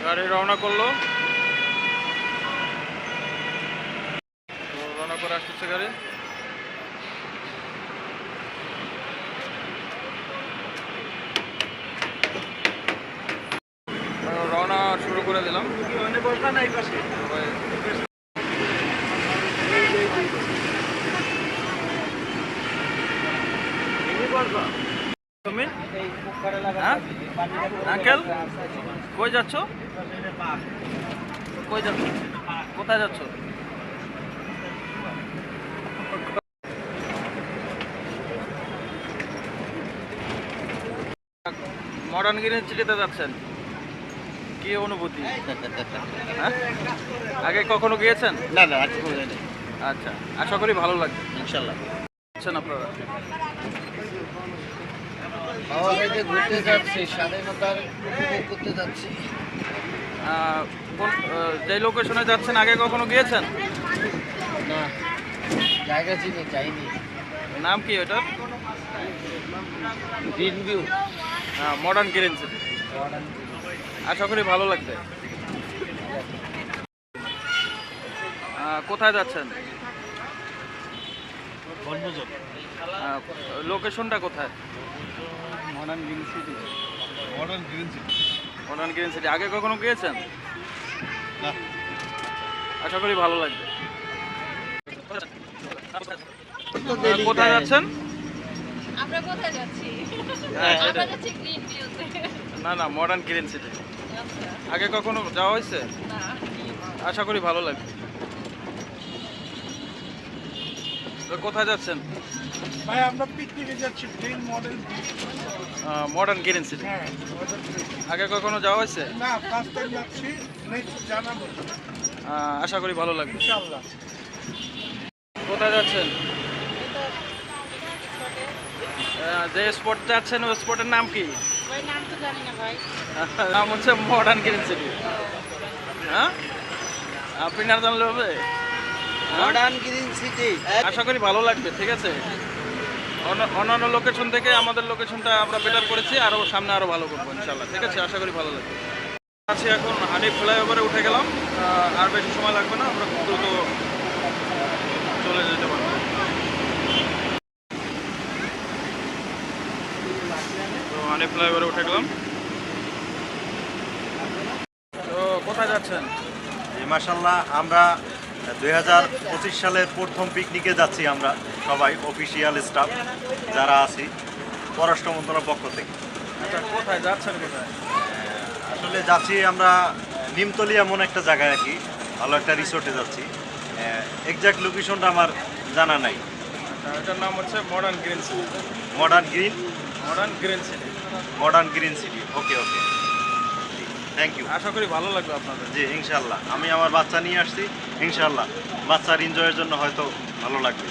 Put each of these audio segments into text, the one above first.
গাড়ি রওনা করলো, রওনা করে আসতেছে গাড়ি। রওনা শুরু করে দিলাম। তুমি আঙ্কেল কই যাচ্ছ? কই যাচ্ছ? কোথায় যাচ্ছ? মডার্ন গ্রিন চিলিতে যাচ্ছেন, কি অনুভূতি? হ্যাঁ, আগে কখনো গিয়েছেন? না না, আজকে বলে নেই। আচ্ছা, আশা করি ভালো লাগবে ইনশাল্লাহ। আছেন আপনারা? বাবা ভাইকে ঘুরতে যাচ্ছি, স্বাধীনতার উপভোগ করতে যাচ্ছি। যে লোকেশনে যাচ্ছেন আগে কখনো গিয়েছেন? না, জায়গা চিনি, যাইনি। নাম কি ওটার? Green view. Modern green city, আশা করি ভালো লাগবে। কোথায় যাচ্ছেন? লোকেশনটা কোথায়? Modern green city. Modern green city. Modern green city আগে কখনো গিয়েছেন? না। আশা করি ভালো লাগবে। কোথায় যাচ্ছেন? আমরা কোথায় যাচ্ছি? হ্যাঁ, আমরা যাচ্ছি গ্রিন ভিউতে। না না, মডার্ন গ্রিন সিটি আগে কখনো যাওয়া হয়েছে? না। আশা করি ভালো লাগবে। তো কোথায় যাচ্ছেন? ভাই আমরা পিকনিকে যাচ্ছি, green model. Modern green city হ্যাঁ, আগে কখনো যাওয়া হয়েছে? না, ফার্স্ট টাইম যাচ্ছি, নেক্সট জানাবো আশা করি ভালো লাগবে। ইনশাআল্লাহ। কোথায় যাচ্ছেন? যে স্পট যাচ্ছেন ওই স্পটের নাম কি? ভাই নাম তো জানি না ভাই। নাম হচ্ছে মডার্ন গ্রিন সিটি। হ্যাঁ, আপনি না জানলে হবে? Modern green city. আশা করি ভালো লাগবে। ঠিক আছে, অন্যান্য লোকেশন থেকে আমাদের লোকেশনটা আমরা বেটার করেছি, আরও সামনে আরও ভালো করবো ইনশাল্লাহ। ঠিক আছে, আশা করি ভালো লাগবে। আছি এখন হানিফ ফ্লাইওভারে উঠে গেলাম, আর বেশি সময় লাগবে না, আমরা খুব দ্রুত চলে যেতে পারবো। তো হানিফ ফ্লাইওভারে উঠে গেলাম। তো কোথায় যাচ্ছেন? মাশাআল্লাহ, আমরা 2025 সালের প্রথম পিকনিকে যাচ্ছি আমরা সবাই, অফিসিয়াল স্টাফ যারা আছি পররাষ্ট্র মন্ত্রণালয়ের পক্ষ থেকে। আচ্ছা, কোথায় যাচ্ছেন? কোথায় আসলে যাচ্ছি আমরা নিমতলি এমন একটা জায়গায় আর কি, ভালো একটা রিসোর্টে যাচ্ছি। এক্সাক্ট লোকেশনটা আমার জানা নাই। আচ্ছা, এটার নাম হচ্ছে modern green city. Modern green city. Modern green city. Okay okay, thank you. আশা করি ভালো লাগবে আপনাদের। জি ইনশাল্লাহ, আমি আমার বাচ্চা নিয়ে আসছি, ইনশাল্লাহ বাচ্চার এনজয়ের জন্য হয়তো ভালো লাগবে।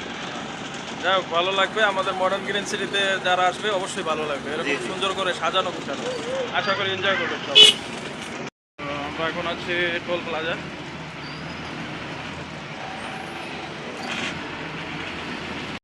যাই হোক, ভালো লাগবে। আমাদের মডার্ন গ্রিন সিটিতে যারা আসবে অবশ্যই ভালো লাগবে, এরকম জি, জি। সুন্দর করে সাজানো গোছানো। আশা করি এনজয় করবে সবাই। তো আমরা এখন আছি টোল প্লাজা।